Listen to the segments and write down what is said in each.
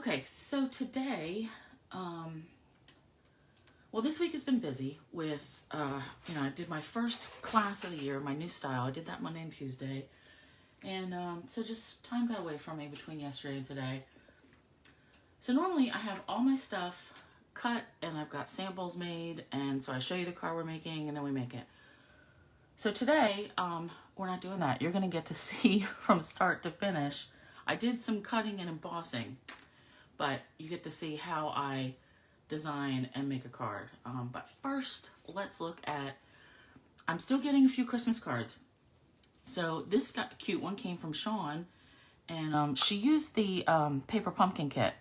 Okay, so today, well, this week has been busy with, I did my first class of the year, my new style. I did that Monday and Tuesday. And so just time got away from me between yesterday and today. So normally I have all my stuff cut and I've got samples made. And so I show you the card we're making and then we make it. So today, we're not doing that. You're going to get to see from start to finish. I did some cutting and embossing, but you get to see how I design and make a card. But first, let's look at, I'm still getting a few Christmas cards. So this cute one came from Sean, and she used the paper pumpkin kit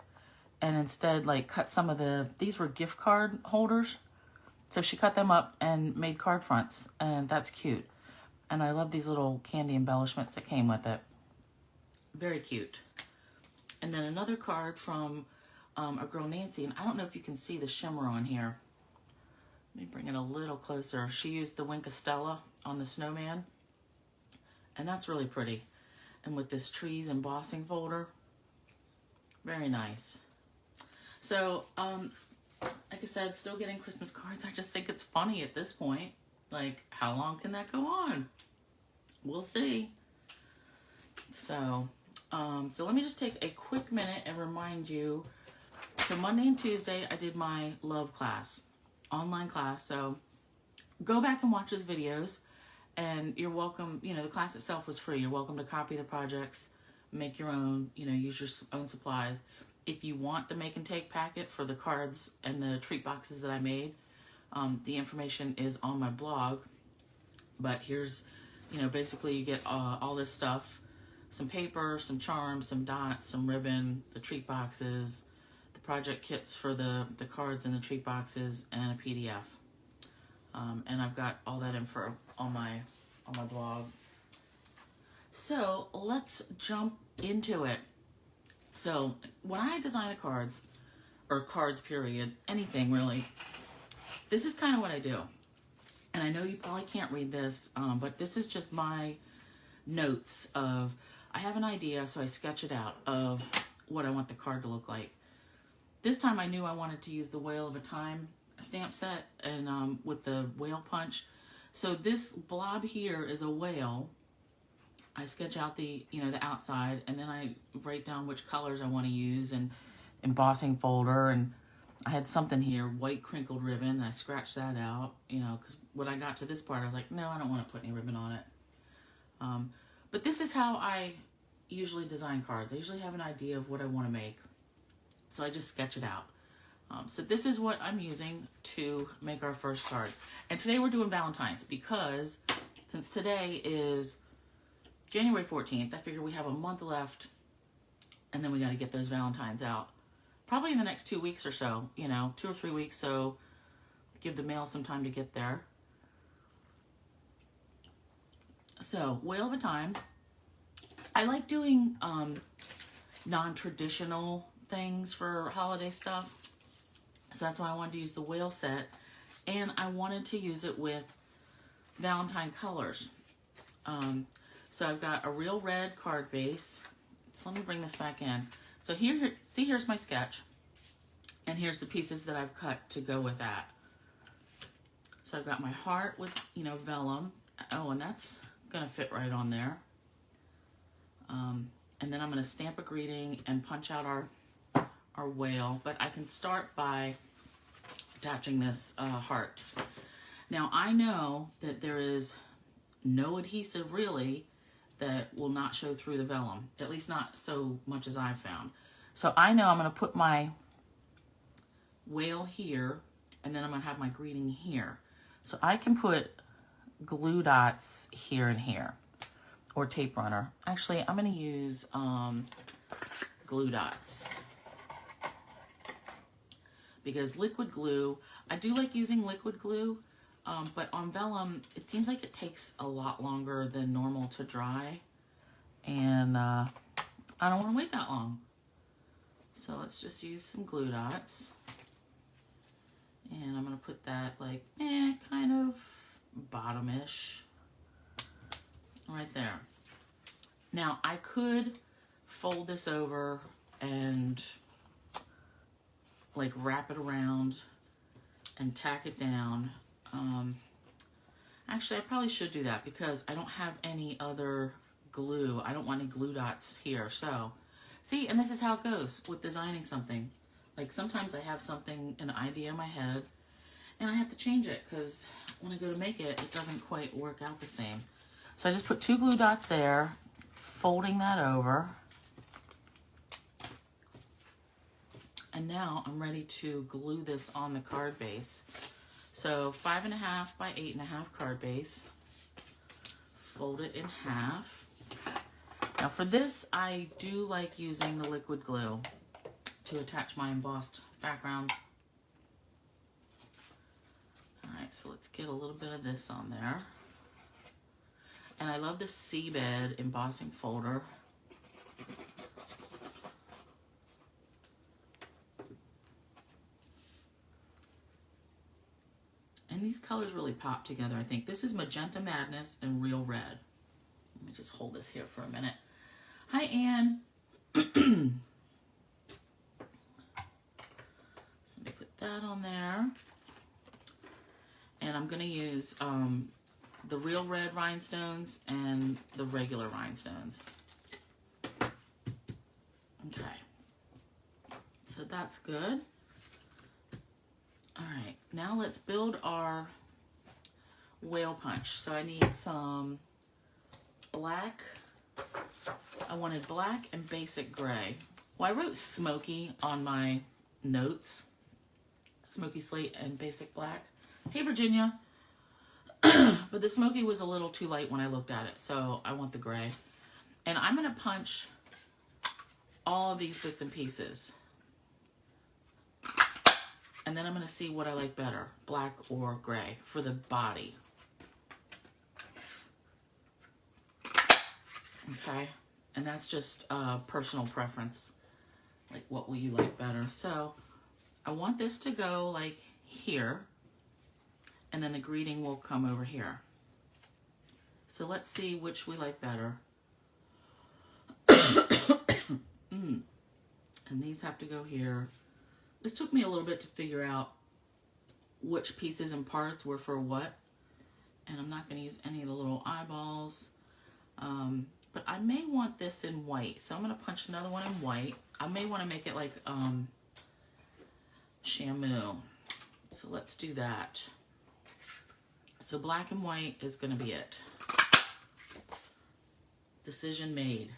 and instead like cut some of these were gift card holders. So she cut them up and made card fronts, and that's cute. And I love these little candy embellishments that came with it. Very cute. And then another card from a girl, Nancy, and I don't know if you can see the shimmer on here. Let me bring it a little closer. She used the Wink of Stella on the snowman, and that's really pretty. And with this trees embossing folder, very nice. So, like I said, still getting Christmas cards. I just think it's funny at this point. Like, how long can that go on? We'll see. So let me just take a quick minute and remind you. So Monday and Tuesday, I did my love class, online class. So go back and watch those videos, and you're welcome. You know, the class itself was free. You're welcome to copy the projects, make your own, use your own supplies. If you want the make and take packet for the cards and the treat boxes that I made, the information is on my blog. But here's, basically you get all this stuff, some paper, some charms, some dots, some ribbon, the treat boxes, the project kits for the cards and the treat boxes, and a PDF. And I've got all that info on my blog. So let's jump into it. So when I design a cards period, anything really, this is kind of what I do. And I know you probably can't read this, but this is just my notes of, I have an idea, so I sketch it out of what I want the card to look like. This time I knew I wanted to use the Whale of a Time stamp set and with the whale punch. So this blob here is a whale. I sketch out the outside, and then I write down which colors I want to use and embossing folder. And I had something here, white crinkled ribbon, and I scratched that out, because when I got to this part, I was like, no, I don't want to put any ribbon on it. But this is how I usually design cards. I usually have an idea of what I want to make, so I just sketch it out. So this is what I'm using to make our first card. And today we're doing Valentine's, because since today is January 14th, I figure we have a month left, and then we got to get those Valentines out. Probably in the next 2 weeks or so, 2 or 3 weeks, so give the mail some time to get there. So, Whale of a Time. I like doing non-traditional things for holiday stuff, so that's why I wanted to use the whale set, and I wanted to use it with Valentine colors. So I've got a real red card base. So let me bring this back in. So here's my sketch. And here's the pieces that I've cut to go with that. So I've got my heart with, vellum. Oh, and that's gonna fit right on there. And then I'm gonna stamp a greeting and punch out our whale. But I can start by attaching this heart. Now I know that there is no adhesive really that will not show through the vellum, at least not so much as I've found. So I know I'm going to put my whale here, and then I'm going to have my greeting here. So I can put glue dots here and here, or tape runner. Actually, I'm going to use glue dots, because liquid glue, I do like using liquid glue, but on vellum, it seems like it takes a lot longer than normal to dry, and I don't want to wait that long. So let's just use some glue dots, and I'm going to put that like, kind of bottom-ish, right there. Now, I could fold this over and like wrap it around and tack it down. Actually, I probably should do that because I don't have any other glue. I don't want any glue dots here. So, see, and this is how it goes with designing something. Like sometimes I have something, an idea in my head, and I have to change it because when I go to make it, it doesn't quite work out the same. So I just put 2 glue dots there, folding that over. And now I'm ready to glue this on the card base. So 5.5 by 8.5 card base. Fold it in half. Now for this, I do like using the liquid glue to attach my embossed backgrounds. All right, so let's get a little bit of this on there. And I love the Seabed embossing folder. And these colors really pop together, I think. This is Magenta Madness and Real Red. Let me just hold this here for a minute. Hi, Anne. So let me put that on there. And I'm going to use the Real Red rhinestones and the regular rhinestones. Okay. So that's good. All right, now let's build our whale punch. So I need some black. I wanted black and basic gray. Well, I wrote smoky on my notes. Smoky slate and basic black. Hey, Virginia. But the smoky was a little too light when I looked at it, so I want the gray. And I'm going to punch all of these bits and pieces. And then I'm going to see what I like better, black or gray, for the body. Okay, and that's just personal preference. Like, what will you like better? So I want this to go like here, and then the greeting will come over here. So let's see which we like better. And these have to go here. This took me a little bit to figure out which pieces and parts were for what. And I'm not going to use any of the little eyeballs. But I may want this in white. So I'm going to punch another one in white. I may want to make it like Shamu. So let's do that. So black and white is going to be it. Decision made.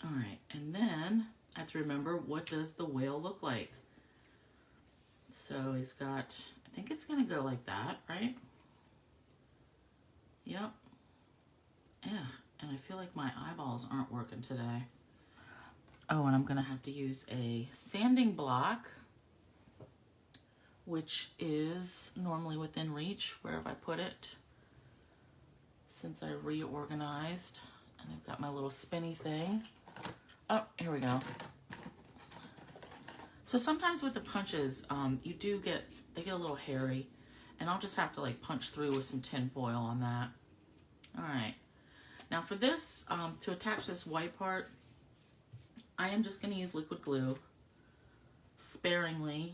All right, and then I have to remember, what does the whale look like? So he's got, I think it's going to go like that, right? Yep. Yeah, and I feel like my eyeballs aren't working today. Oh, and I'm going to have to use a sanding block, which is normally within reach, wherever I put it, since I reorganized. And I've got my little spinny thing. Oh, here we go. So sometimes with the punches, you do get, they get a little hairy, and I'll just have to like punch through with some tin foil on that. All right. Now for this, to attach this white part, I am just going to use liquid glue sparingly,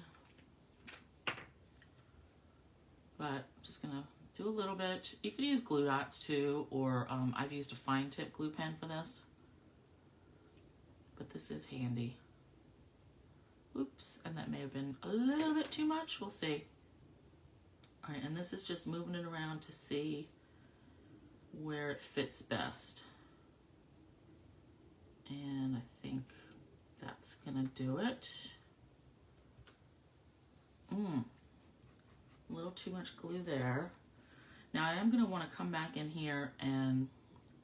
but I'm just going to do a little bit. You could use glue dots too, or I've used a fine tip glue pen for this. But this is handy. Oops, and that may have been a little bit too much. We'll see. All right, and this is just moving it around to see where it fits best. And I think that's gonna do it. A little too much glue there. Now I am gonna wanna come back in here and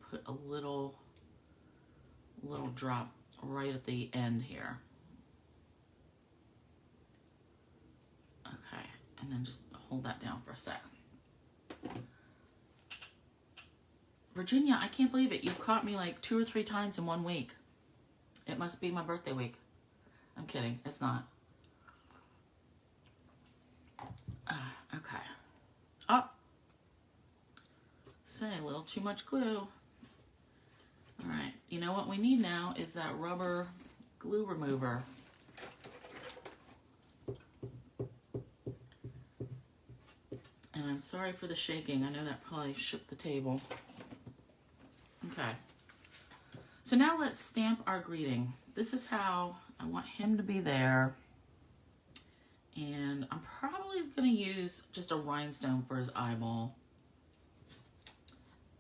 put a little drop right at the end here. Okay, and then just hold that down for a sec. Virginia, I can't believe it. You caught me like 2 or 3 times in 1 week. It must be my birthday week. I'm kidding, it's not. Okay. Oh, say a little too much glue. All right, you know what we need now is that rubber glue remover. And I'm sorry for the shaking. I know that probably shook the table. Okay. So now let's stamp our greeting. This is how I want him to be there. And I'm probably going to use just a rhinestone for his eyeball.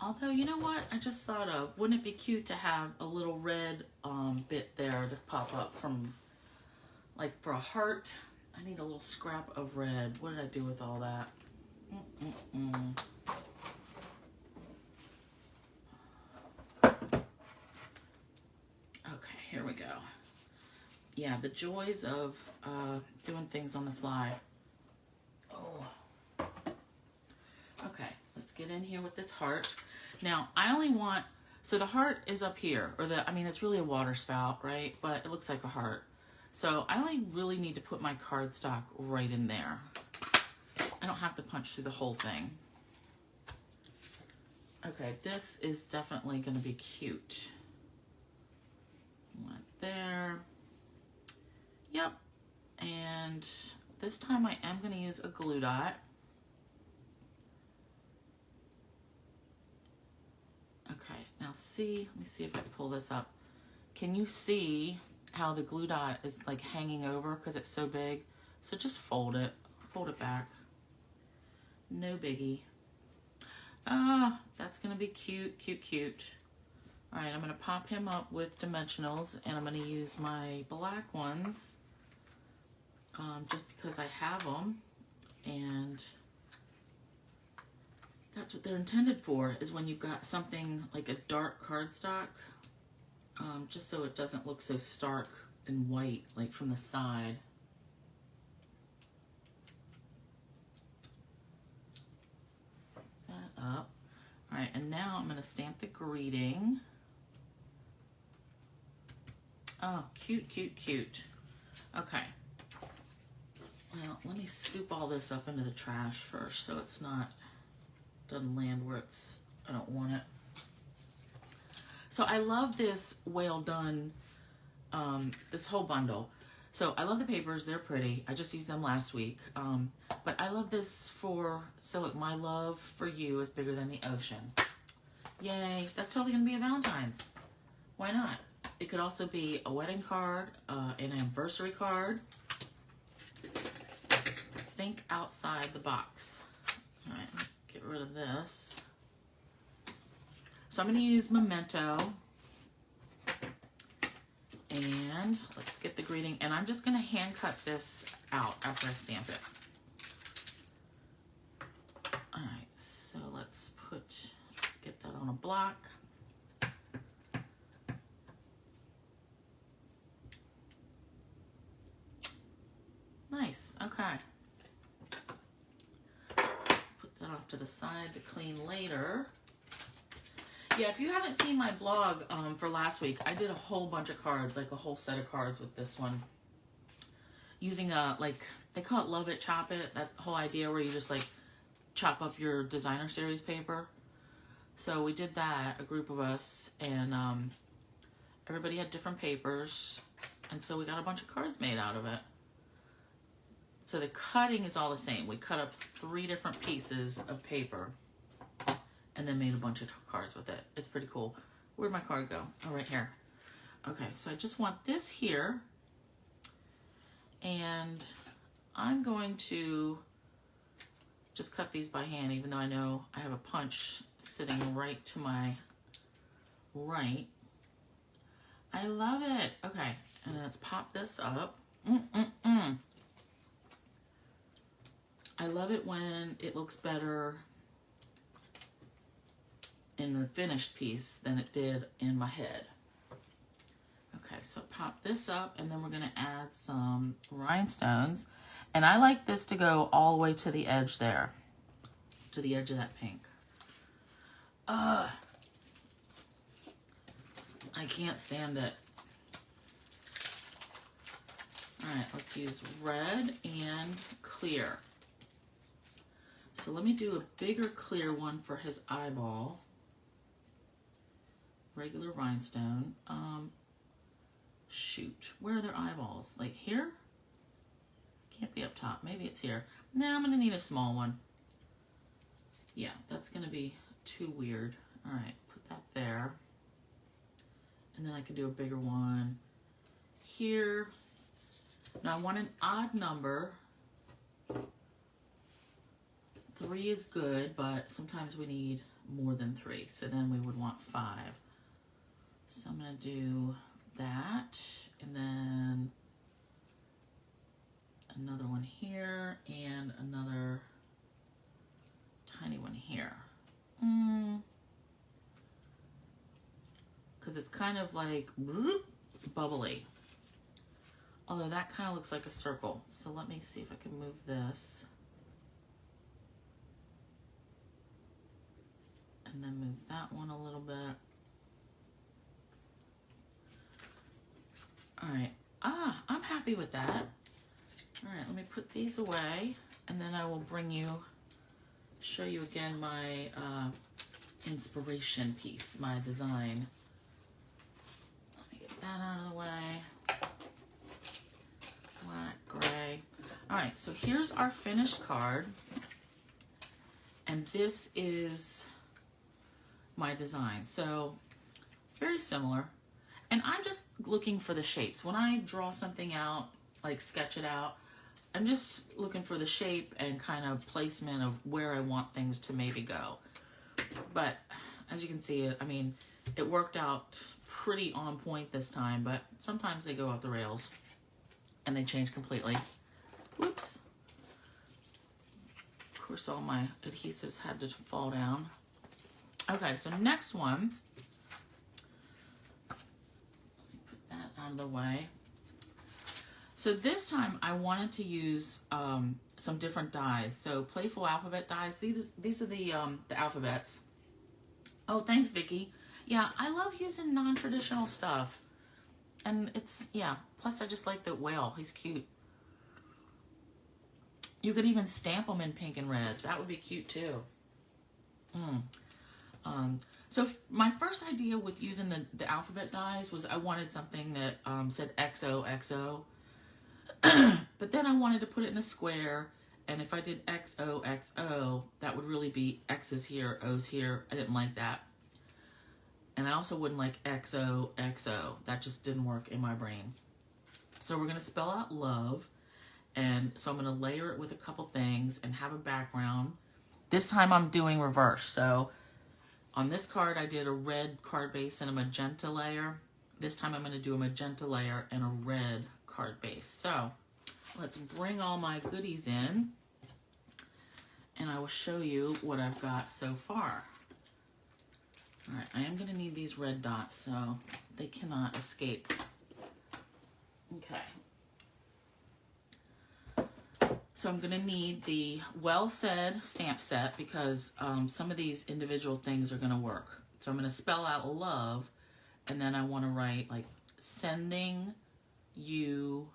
Although, you know what? I just thought of, wouldn't it be cute to have a little red bit there to pop up from, like for a heart? I need a little scrap of red. What did I do with all that? Okay, here we go. Yeah, the joys of doing things on the fly. Oh. Okay, let's get in here with this heart. Now, I only want, so the heart is up here, or I mean, it's really a water spout, right? But it looks like a heart. So I only really need to put my cardstock right in there. I don't have to punch through the whole thing. Okay, this is definitely going to be cute. Right there. Yep. And this time I am going to use a glue dot. Okay, now see, let me see if I pull this up. Can you see how the glue dot is like hanging over because it's so big? So just fold it back. No biggie. That's gonna be cute, cute, cute. All right, I'm gonna pop him up with dimensionals, and I'm gonna use my black ones just because I have them, and that's what they're intended for, is when you've got something like a dark cardstock, just so it doesn't look so stark and white like from the side. That up. All right, and now I'm going to stamp the greeting. Oh, cute, cute, cute. Okay. Well, let me scoop all this up into the trash first so it's not, doesn't land where I don't want it. So I love this Well Done, this whole bundle. So I love the papers, they're pretty. I just used them last week. But I love this so look, my love for you is bigger than the ocean. Yay, that's totally gonna be a Valentine's. Why not? It could also be a wedding card, an anniversary card. Think outside the box. All right, get rid of this. So I'm going to use Memento. And let's get the greeting. And I'm just going to hand cut this out after I stamp it. All right, so let's get that on a block. Nice, okay. Put that off to the side to clean later. Yeah, if you haven't seen my blog for last week, I did a whole bunch of cards, like a whole set of cards with this one. Using like, they call it Love It, Chop It, that whole idea where you just like chop up your designer series paper. So we did that, a group of us, and everybody had different papers, and so we got a bunch of cards made out of it. So the cutting is all the same. We cut up 3 different pieces of paper and then made a bunch of cards with it. It's pretty cool. Where'd my card go? Oh, right here. Okay, so I just want this here. And I'm going to just cut these by hand, even though I know I have a punch sitting right to my right. I love it. Okay, and then let's pop this up. I love it when it looks better in the finished piece than it did in my head. Okay, so pop this up, and then we're going to add some rhinestones. And I like this to go all the way to the edge there, to the edge of that pink. I can't stand it. All right, let's use red and clear. So let me do a bigger clear one for his eyeball. regular rhinestone. Shoot, where are their eyeballs? Like here? Can't be up top. Maybe it's here. Now I'm gonna need a small one. Yeah, that's gonna be too weird. All right, put that there. And then I can do a bigger one here. Now I want an odd number. 3 is good, but sometimes we need more than 3. So then we would want 5. So I'm gonna do that, and then another one here, and another tiny one here. Because it's kind of like bubbly. Although that kind of looks like a circle. So let me see if I can move this. And then move that one a little bit. All right. I'm happy with that. All right, let me put these away, and then I will show you again my inspiration piece, my design. Let me get that out of the way. Black, gray. All right, so here's our finished card, and this is my design. So very similar, and I'm just looking for the shapes. When I draw something out, like sketch it out, I'm just looking for the shape and kind of placement of where I want things to maybe go. But as you can see, I mean, it worked out pretty on point this time, but sometimes they go off the rails and they change completely. Whoops. Of course, all my adhesives had to fall down. Okay, so next one, let me put that out of the way. So this time I wanted to use some different dies. So Playful alphabet dies. These are the alphabets. Oh, thanks, Vicky. Yeah, I love using non-traditional stuff. And it's, yeah, plus I just like the whale. He's cute. You could even stamp them in pink and red. That would be cute too. So my first idea with using the alphabet dies was I wanted something that said XOXO. But then I wanted to put it in a square, and if I did XOXO, that would really be X's here, O's here. I didn't like that. And I also wouldn't like XOXO. That just didn't work in my brain. So we're going to spell out love, and so I'm going to layer it with a couple things and have a background. This time I'm doing reverse. So on this card I did a red card base and a magenta layer. This time I'm going to do a magenta layer and a red card base. So let's bring all my goodies in, and I will show you what I've got so far. All right, I am going to need these red dots, so they cannot escape. Okay. So I'm going to need the Well Said stamp set because some of these individual things are going to work. So I'm going to spell out love, and then I want to write like sending you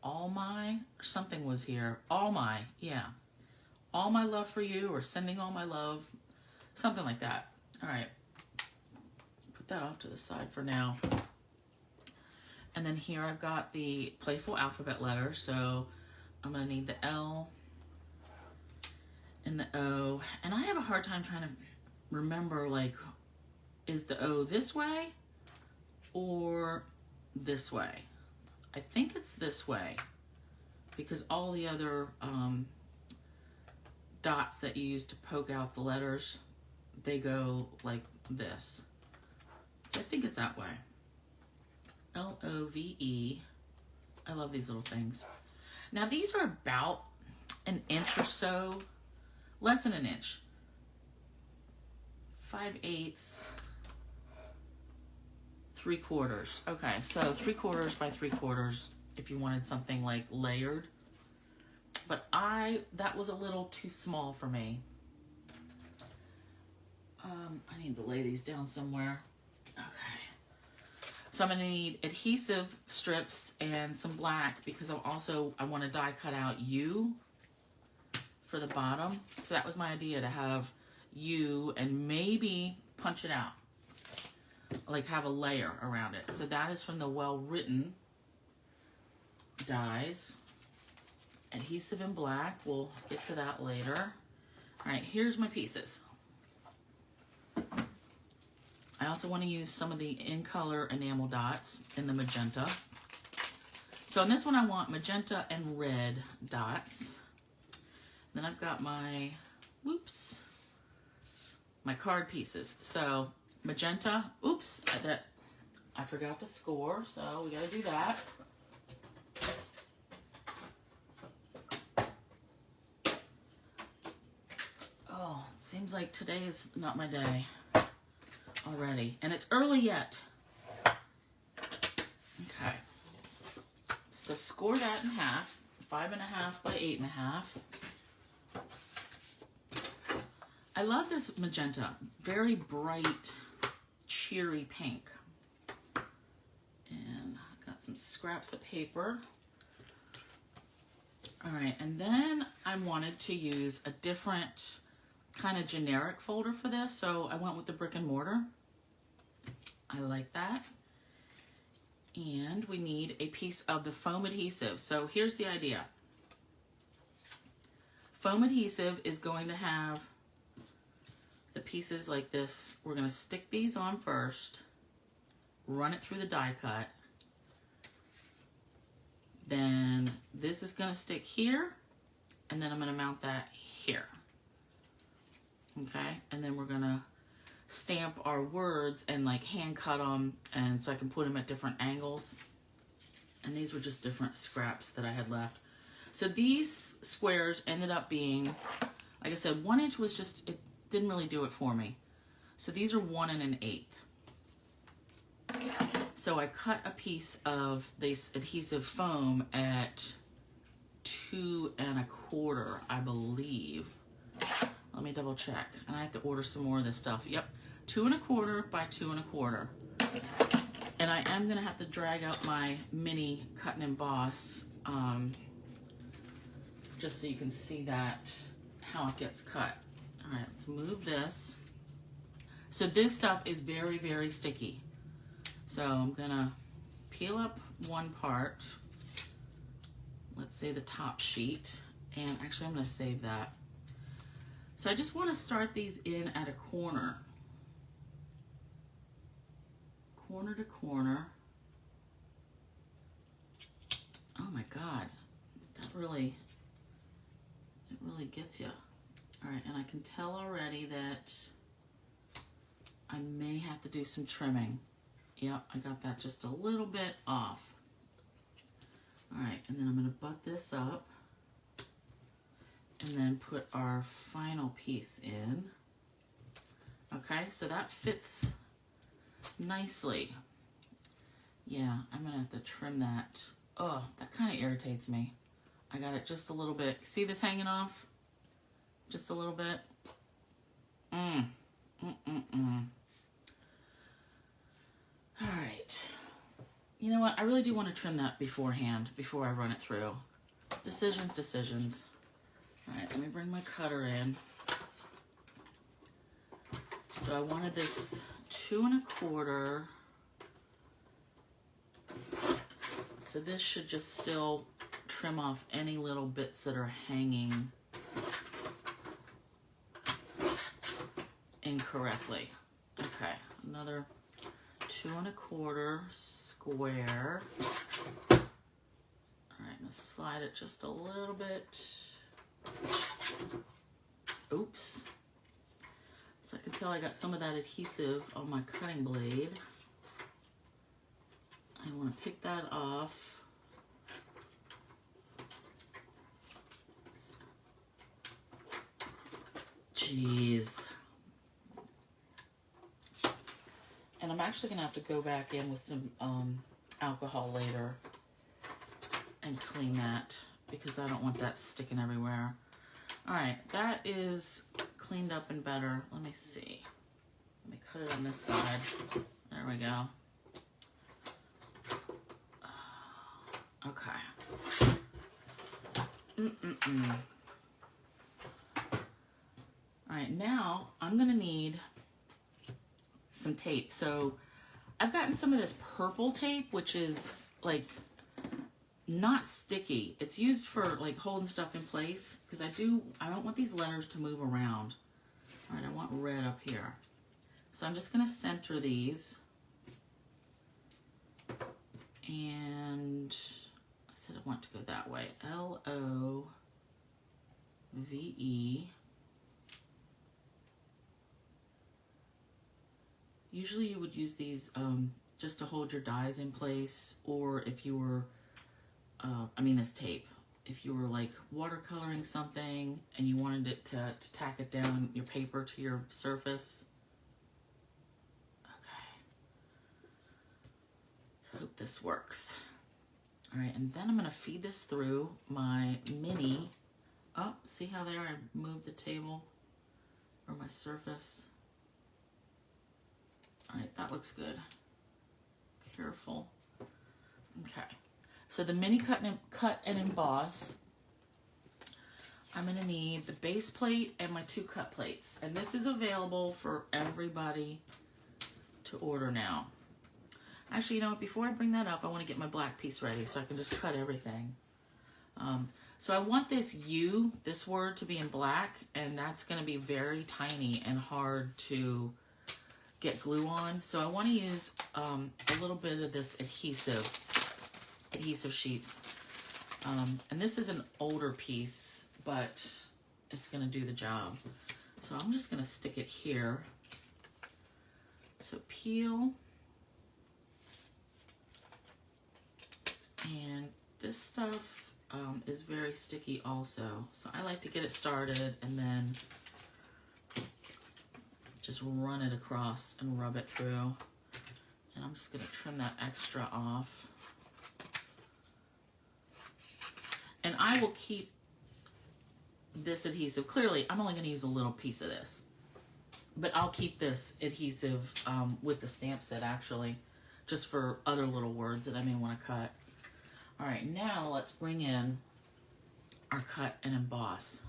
all my, or something was here, all my, yeah, all my love for you, or sending all my love, something like that. All right, put that off to the side for now. And then here I've got the Playful alphabet letter, so I'm gonna need the L and the O, and I have a hard time trying to remember, like, is the O this way or this way? I think it's this way because all the other dots that you use to poke out the letters, they go like this. So I think it's that way. L-O-V-E. I love these little things. Now these are about an inch or so, less than an inch. 5/8. 3/4. Okay, so 3/4 by 3/4 if you wanted something like layered. But that was a little too small for me. I need to lay these down somewhere. Okay. So I'm going to need adhesive strips and some black because I want to die cut out U for the bottom. So that was my idea, to have U and maybe punch it out. like have a layer around it. So that is from the Well Written dies. Adhesive in black, we'll get to that later. All right, here's my pieces. I also want to use some of the In Color enamel dots in the magenta. So on this one I want magenta and red dots. Then I've got my, whoops, my card pieces. So magenta, oops, I forgot to score, so we gotta do that. Oh, seems like today is not my day already. And it's early yet. Okay. So score that in half. 5.5 by 8.5. I love this magenta. Very bright, cheery pink. And I've got some scraps of paper. All right, and then I wanted to use a different kind of generic folder for this, so I went with the brick and mortar. I like that. And we need a piece of the foam adhesive. So here's the idea. Foam adhesive is going to have the pieces like this. We're going to stick these on first, run it through the die cut. Then this is going to stick here, and then I'm going to mount that here. Okay, and then we're going to stamp our words and like hand cut them, and so I can put them at different angles. And these were just different scraps that I had left. So these squares ended up being, like I said, 1 inch was just, it didn't really do it for me. So these are 1 1/8. So I cut a piece of this adhesive foam at 2 1/4, I believe. Let me double check. And I have to order some more of this stuff. Yep, 2 1/4 by 2 1/4. And I am gonna have to drag out my mini cut and emboss, just so you can see that, how it gets cut. All right, let's move this. So this stuff is very, very sticky. So I'm gonna peel up one part, let's say the top sheet, and actually I'm gonna save that. So I just wanna start these in at a corner. Corner to corner. Oh my God, that really, it really gets you. All right, and I can tell already that I may have to do some trimming. Yep, I got that just a little bit off. All right, and then I'm gonna butt this up and then put our final piece in. Okay, so that fits nicely. Yeah, I'm gonna have to trim that. Oh, that kind of irritates me. I got it just a little bit. See this hanging off? Just a little bit. All right. You know what? I really do want to trim that beforehand, before I run it through. Decisions, decisions. All right, let me bring my cutter in. So I wanted this 2 1/4. So this should just still trim off any little bits that are hanging incorrectly. Okay, another 2 1/4 square. All right, I'm gonna slide it just a little bit. Oops. So I can tell I got some of that adhesive on my cutting blade. I want to pick that off. Jeez. And I'm actually going to have to go back in with some alcohol later and clean that, because I don't want that sticking everywhere. All right, that is cleaned up and better. Let me see. Let me cut it on this side. There we go. Okay. All right, now I'm gonna need some tape. So I've gotten some of this purple tape, which is like not sticky. It's used for like holding stuff in place because I don't want these letters to move around. All right, I want red up here. So I'm just going to center these. And I said I want to go that way. Love. Usually you would use these just to hold your dies in place, or if you were, this tape. If you were like watercoloring something and you wanted it to tack it down your paper to your surface. Okay. Let's hope this works. All right, and then I'm gonna feed this through my mini. Oh, see how there I moved the table or my surface. All right, that looks good. Careful. Okay, so the mini cut and emboss. I'm gonna need the base plate and my 2 cut plates, and this is available for everybody to order now. Actually, you know what? Before I bring that up, I want to get my black piece ready so I can just cut everything. So I want this U, this word, to be in black, and that's going to be very tiny and hard to get glue on. So I want to use a little bit of this adhesive sheets. And this is an older piece, but it's going to do the job. So I'm just going to stick it here. So peel. And this stuff is very sticky also. So I like to get it started and then just run it across and rub it through. And I'm just going to trim that extra off. And I will keep this adhesive. Clearly, I'm only going to use a little piece of this. But I'll keep this adhesive with the stamp set, actually, just for other little words that I may want to cut. All right, now let's bring in our cut and emboss.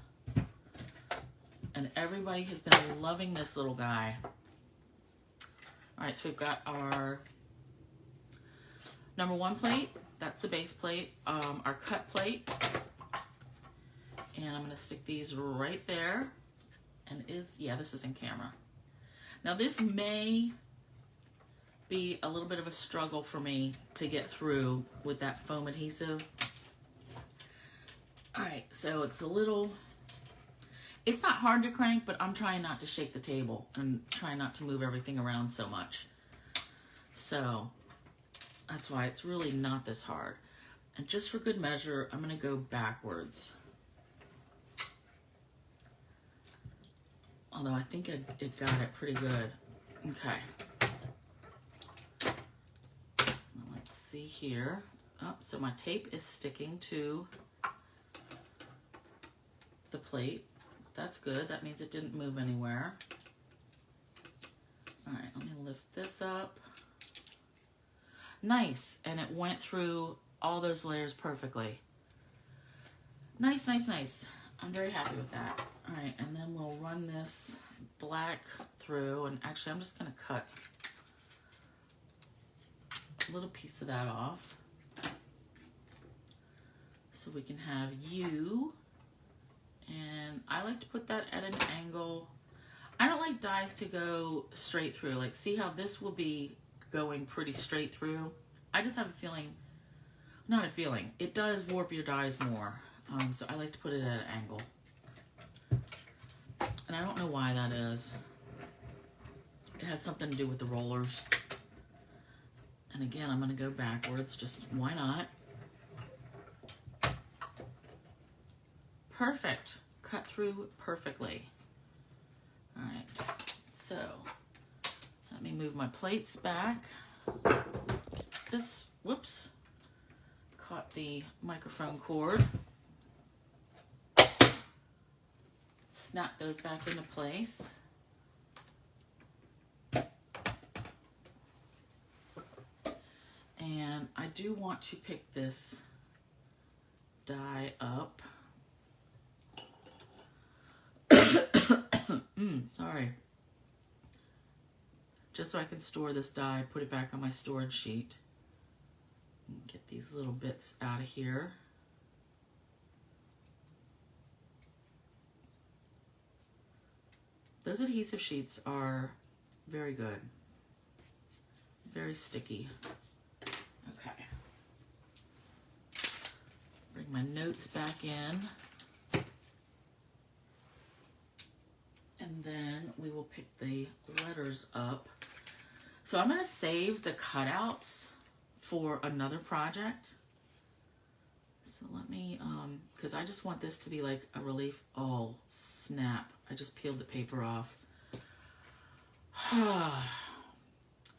And everybody has been loving this little guy. All right, so we've got our number 1 plate. That's the base plate. Our cut plate. And I'm gonna stick these right there. And this is in camera. Now this may be a little bit of a struggle for me to get through with that foam adhesive. All right, so it's not hard to crank, but I'm trying not to shake the table and trying not to move everything around so much. So that's why it's really not this hard. And just for good measure, I'm gonna go backwards. Although I think it got it pretty good. Okay. Let's see here. Oh, so my tape is sticking to the plate. That's good. That means it didn't move anywhere. All right, let me lift this up. Nice, and it went through all those layers perfectly. Nice, nice, nice. I'm very happy with that. All right, and then we'll run this black through, and actually I'm just gonna cut a little piece of that off so we can have you. And I like to put that at an angle. I don't like dies to go straight through. Like, see how this will be going pretty straight through? I just have a feeling, not a feeling, it does warp your dies more. So I like to put it at an angle. And I don't know why that is. It has something to do with the rollers. And again, I'm going to go backwards, just why not? Perfect. Cut through perfectly. All right, so let me move my plates back. This, whoops, caught the microphone cord. Snap those back into place. And I do want to pick this die up. Sorry. just so I can store this die, put it back on my storage sheet. Get these little bits out of here. Those adhesive sheets are very good. Very sticky. Okay. Bring my notes back in. And then we will pick the letters up. So I'm going to save the cutouts for another project. So let me, because I just want this to be like a relief. Oh, snap. I just peeled the paper off. All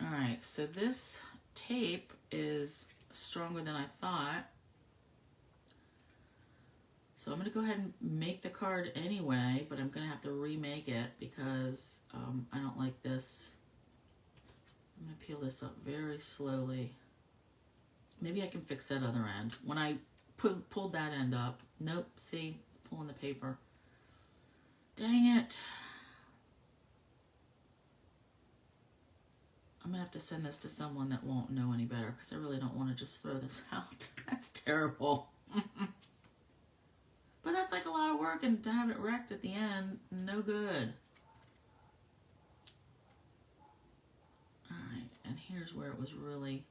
right, so this tape is stronger than I thought. So I'm going to go ahead and make the card anyway, but I'm going to have to remake it because I don't like this. I'm going to peel this up very slowly. Maybe I can fix that other end. When I pulled that end up, nope, see, it's pulling the paper. Dang it. I'm going to have to send this to someone that won't know any better because I really don't want to just throw this out. That's terrible. But that's like a lot of work, and to have it wrecked at the end, no good. Alright, and here's where it was really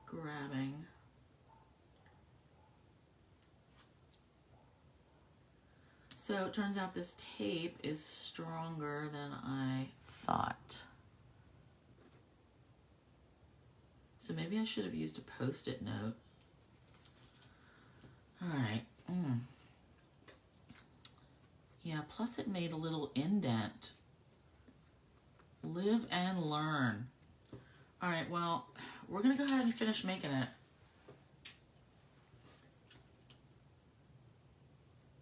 grabbing. So it turns out this tape is stronger than I thought. So maybe I should have used a Post-it note. Alright. Yeah, plus it made a little indent. Live and learn. Alright, well, we're going to go ahead and finish making it.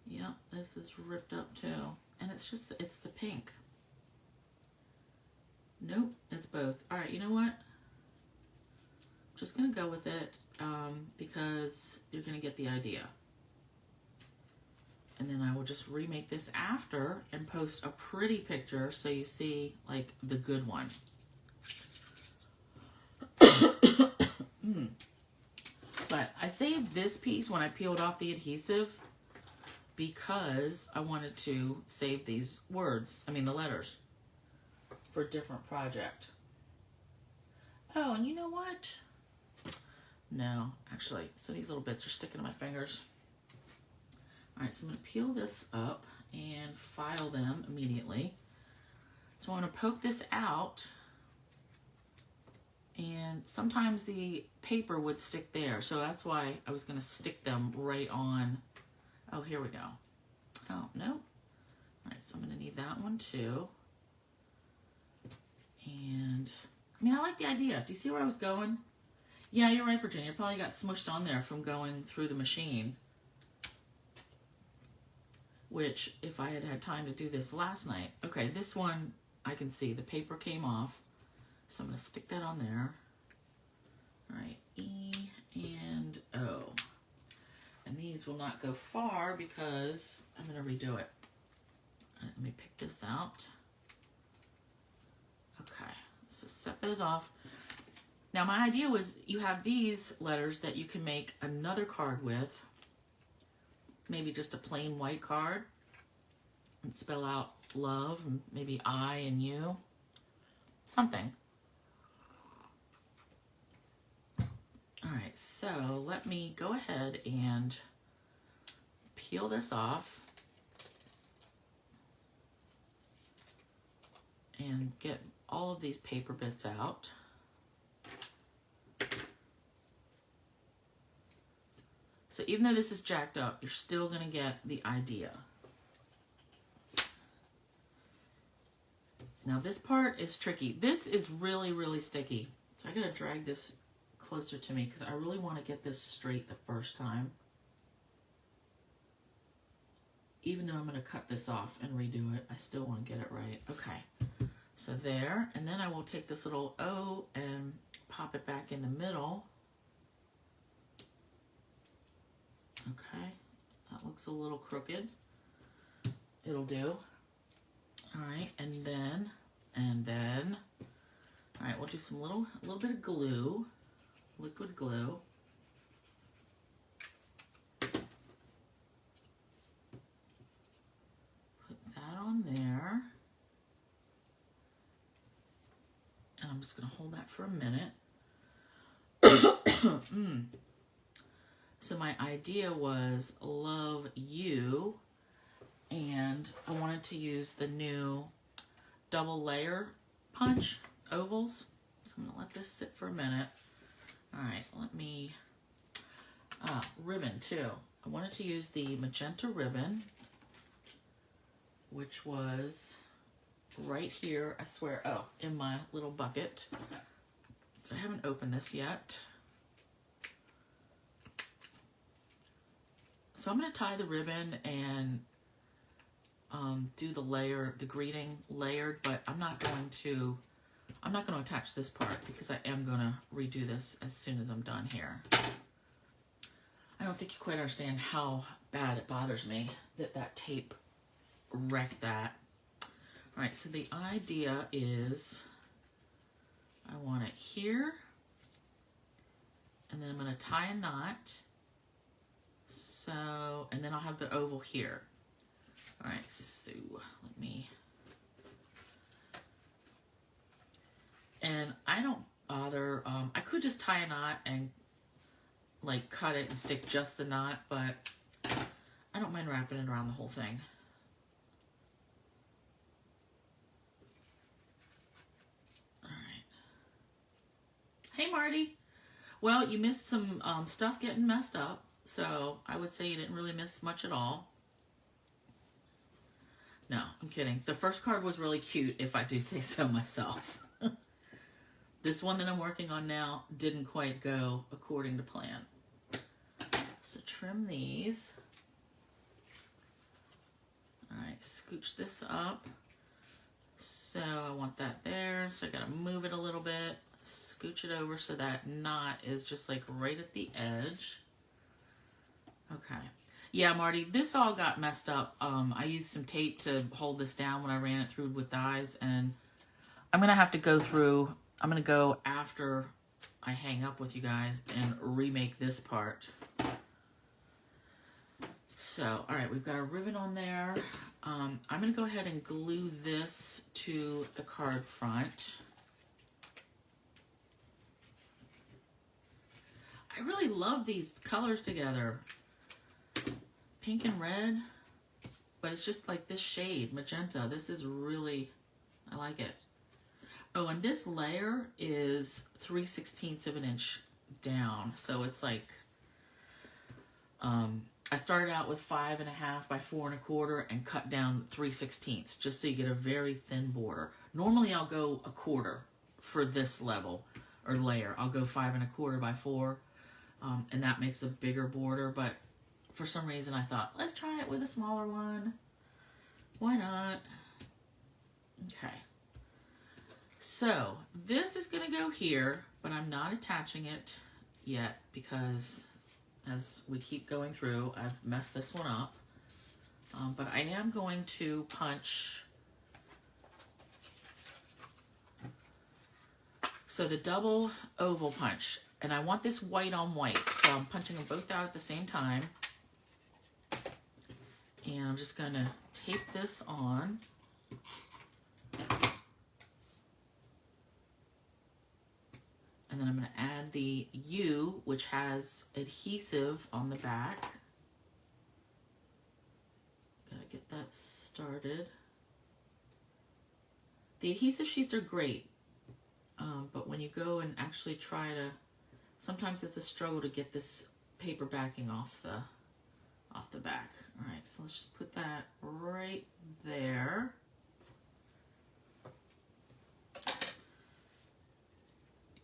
Yep, this is ripped up too. And it's just, it's the pink. Nope, it's both. Alright, you know what? I'm just going to go with it because you're going to get the idea. And then I will just remake this after and post a pretty picture so you see like the good one. But I saved this piece when I peeled off the adhesive because I wanted to save these words, I mean the letters, for a different project. Oh, and you know what? No, actually, so these little bits are sticking to my fingers. All right, so I'm going to peel this up and file them immediately. So I'm going to poke this out, and sometimes the paper would stick there, so that's why I was going to stick them right on. Oh, here we go. Oh, no. All right, so I'm going to need that one too. And, I mean, I like the idea. Do you see where I was going? Yeah, you're right, Virginia. It probably got smushed on there from going through the machine. Which, if I had had time to do this last night. Okay, this one, I can see the paper came off. So I'm going to stick that on there. All right, E and O. And these will not go far because I'm going to redo it. Let me pick this out. Okay, so set those off. Now my idea was you have these letters that you can make another card with. Maybe just a plain white card. And spell out love, and maybe I and you. Something. Alright, so let me go ahead and peel this off. And get all of these paper bits out. So even though this is jacked up, you're still going to get the idea. Now this part is tricky. This is really, really sticky. So I got to drag this closer to me because I really want to get this straight the first time. Even though I'm going to cut this off and redo it, I still want to get it right. Okay, so there. And then I will take this little O and pop it back in the middle. Okay, that looks a little crooked. It'll do. All right, and then And then, all right, we'll do some little bit of glue, liquid glue. Put that on there. And I'm just going to hold that for a minute. So my idea was love you, and I wanted to use the new double layer punch ovals. So I'm going to let this sit for a minute. All right, let me, ribbon too. I wanted to use the magenta ribbon, which was right here, I swear, in my little bucket. So I haven't opened this yet. So I'm going to tie the ribbon and do the greeting layered, but I'm not going to attach this part because I am going to redo this as soon as I'm done here. I don't think you quite understand how bad it bothers me that tape wrecked that. All right, so the idea is I want it here, and then I'm going to tie a knot. So, and then I'll have the oval here. All right, so let me, and I don't bother, I could just tie a knot and like cut it and stick just the knot, but I don't mind wrapping it around the whole thing. All right. Hey, Marty. Well, you missed some stuff getting messed up. So I would say you didn't really miss much at all. No, I'm kidding. The first card was really cute, if I do say so myself. This one that I'm working on now didn't quite go according to plan. So trim these. All right, scooch this up. So I want that there. So I gotta move it a little bit, scooch it over so that knot is just like right at the edge. Okay. Yeah, Marty, this all got messed up. I used some tape to hold this down when I ran it through with dyes, and I'm going to have to go through, I'm going to go after I hang up with you guys and remake this part. So, all right, we've got a ribbon on there. I'm going to go ahead and glue this to the card front. I really love these colors together. Pink and red, but it's just like this shade, magenta. This is really, I like it. Oh, and this layer is 3/16 of an inch down. So it's like, I started out with 5.5 by 4 1/4 and cut down 3/16 just so you get a very thin border. Normally I'll go 1/4 for this level or layer. I'll go 5 1/4 by 4, and that makes a bigger border, but for some reason I thought, let's try it with a smaller one. Why not? Okay. So this is gonna go here, but I'm not attaching it yet because as we keep going through, I've messed this one up. But I am going to punch. So the double oval punch, and I want this white on white. So I'm punching them both out at the same time. And I'm just going to tape this on. And then I'm going to add the U, which has adhesive on the back. Got to get that started. The adhesive sheets are great, but when you go and actually try to, sometimes it's a struggle to get this paper backing off the back. All right, so let's just put that right there.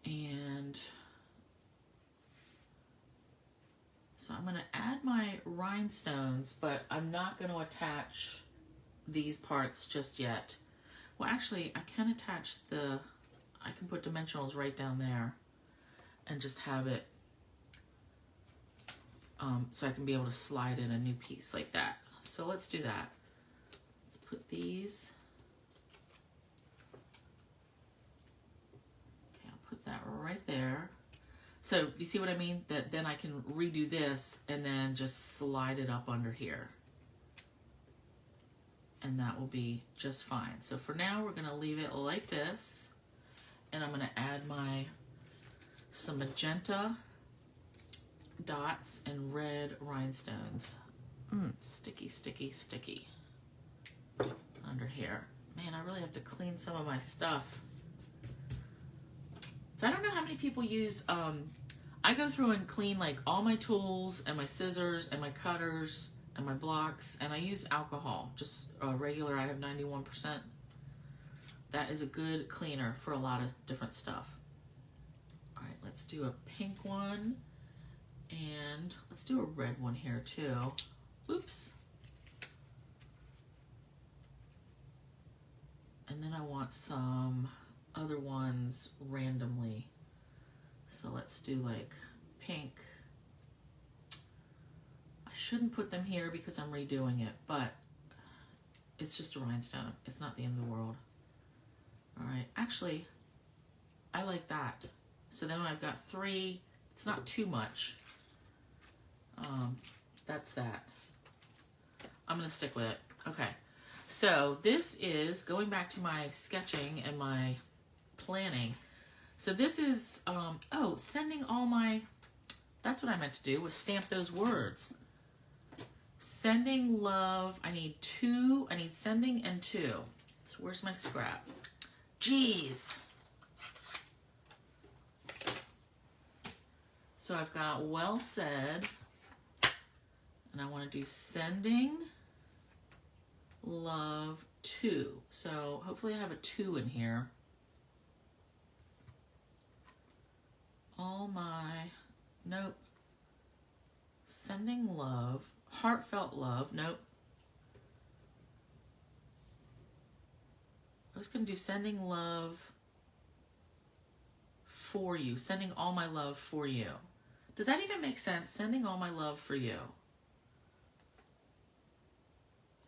And so I'm going to add my rhinestones, but I'm not going to attach these parts just yet. Well, actually, I can attach I can put dimensionals right down there and just have it so I can be able to slide in a new piece like that. So let's do that. Let's put these there. So you see what I mean? That then I can redo this and then just slide it up under here. And that will be just fine. So for now, we're gonna leave it like this. And I'm gonna add some magenta dots and red rhinestones. Sticky, sticky, sticky. Under here. Man, I really have to clean some of my stuff. So I don't know how many people use, I go through and clean like all my tools and my scissors and my cutters and my blocks, and I use alcohol, just regular, I have 91%. That is a good cleaner for a lot of different stuff. All right, let's do a pink one, and let's do a red one here too. Oops. And then I want some other ones randomly. So let's do like pink. I shouldn't put them here because I'm redoing it, but it's just a rhinestone. It's not the end of the world. All right, actually, I like that. So then I've got 3, it's not too much. That's that. I'm gonna stick with it. Okay, so this is going back to my sketching and my planning. So this is, oh, sending all my, that's what I meant to do, was stamp those words. Sending love, I need sending and 2. So where's my scrap? Jeez. So I've got well said, and I want to do sending love 2. So hopefully I have a 2 in here. All my, nope. Sending love, heartfelt love, nope. I was going to do sending love for you, sending all my love for you. Does that even make sense? Sending all my love for you.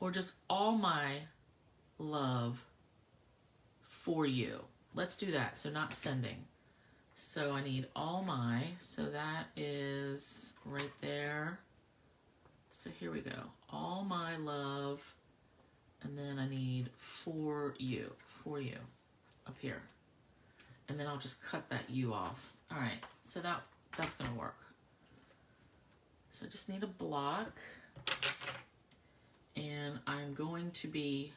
Or just all my love for you. Let's do that. So not sending. So I need all my, so that is right there. So here we go. All my love, and then I need for you up here. And then I'll just cut that U off. All right, so that's gonna work. So I just need a block, and I'm going to be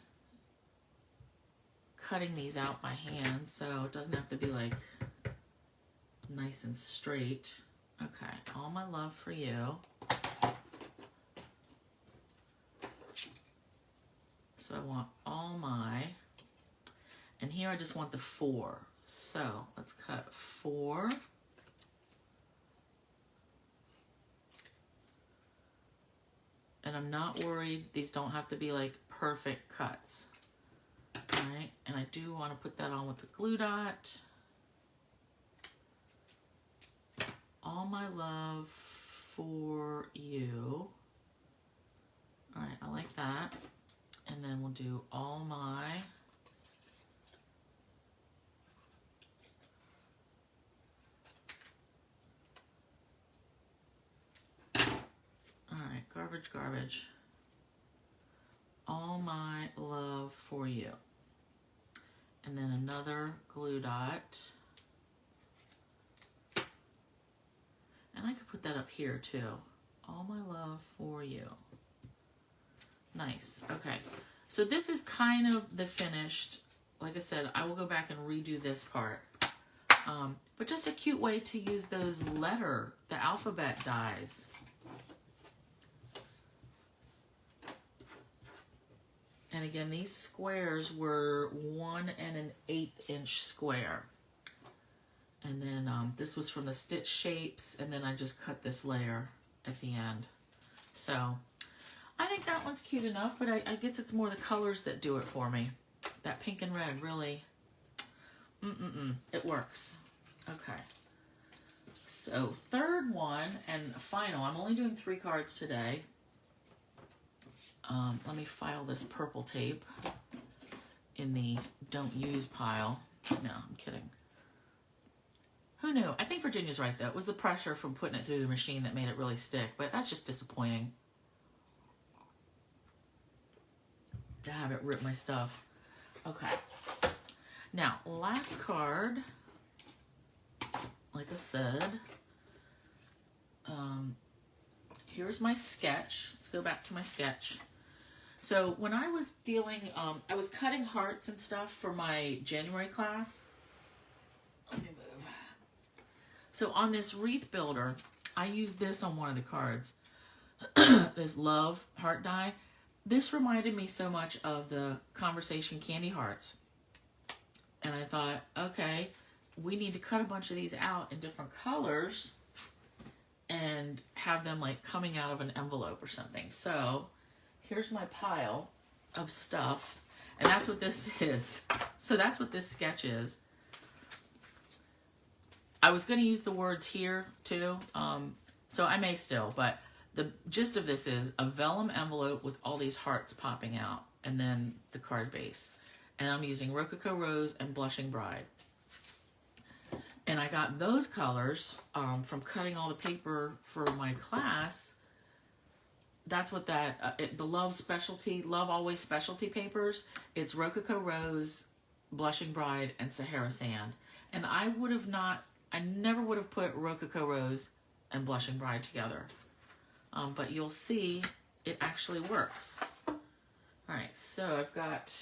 cutting these out by hand, so it doesn't have to be like nice and straight. Okay, all my love for you. So I want all my, and here I just want the 4. So let's cut 4. And I'm not worried, these don't have to be like perfect cuts. All right, and I do want to put that on with the glue dot. All my love for you. All right, I like that. And then we'll do all my. All right, garbage, garbage. All my love for you. And then another glue dot. And I could put that up here too. All my love for you. Nice. Okay. So this is kind of the finished. Like I said, I will go back and redo this part. But just a cute way to use those the alphabet dies. And again, these squares were 1 1/8 inch square. And then this was from the stitch shapes, and then I just cut this layer at the end. So I think that one's cute enough, but I guess it's more the colors that do it for me. That pink and red really, it works. Okay. So third one and final, I'm only doing 3 cards today. Let me file this purple tape in the don't use pile. No, I'm kidding. Who knew? I think Virginia's right, though. It was the pressure from putting it through the machine that made it really stick. But that's just disappointing. To have it rip my stuff. Okay. Now, last card. Like I said. Here's my sketch. Let's go back to my sketch. So when I was dealing, I was cutting hearts and stuff for my January class. Let me move. So on this wreath builder, I used this on one of the cards. This love heart die. This reminded me so much of the Conversation candy hearts. And I thought, okay, we need to cut a bunch of these out in different colors and have them like coming out of an envelope or something. So here's my pile of stuff, and that's what this is. So that's what this sketch is. I was going to use the words here too, so I may still, but the gist of this is a vellum envelope with all these hearts popping out, and then the card base. And I'm using Rococo Rose and Blushing Bride. And I got those colors from cutting all the paper for my class. That's what that, the Love Always specialty papers. It's Rococo Rose, Blushing Bride, and Sahara Sand. And I never would have put Rococo Rose and Blushing Bride together. But you'll see it actually works. All right, so I've got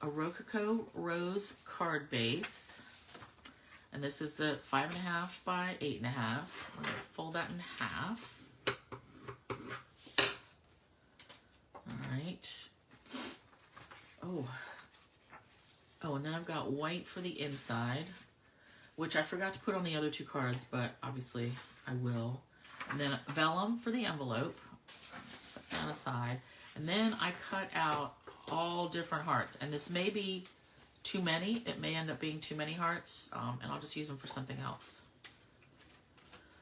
a Rococo Rose card base, and this is the 5.5 by 8.5. I'm going to fold that in half. All right. Oh, and then I've got white for the inside, which I forgot to put on the other two cards, but obviously I will. And then vellum for the envelope. Set that aside. And then I cut out all different hearts, and this may be too many. It may end up being too many hearts, and I'll just use them for something else.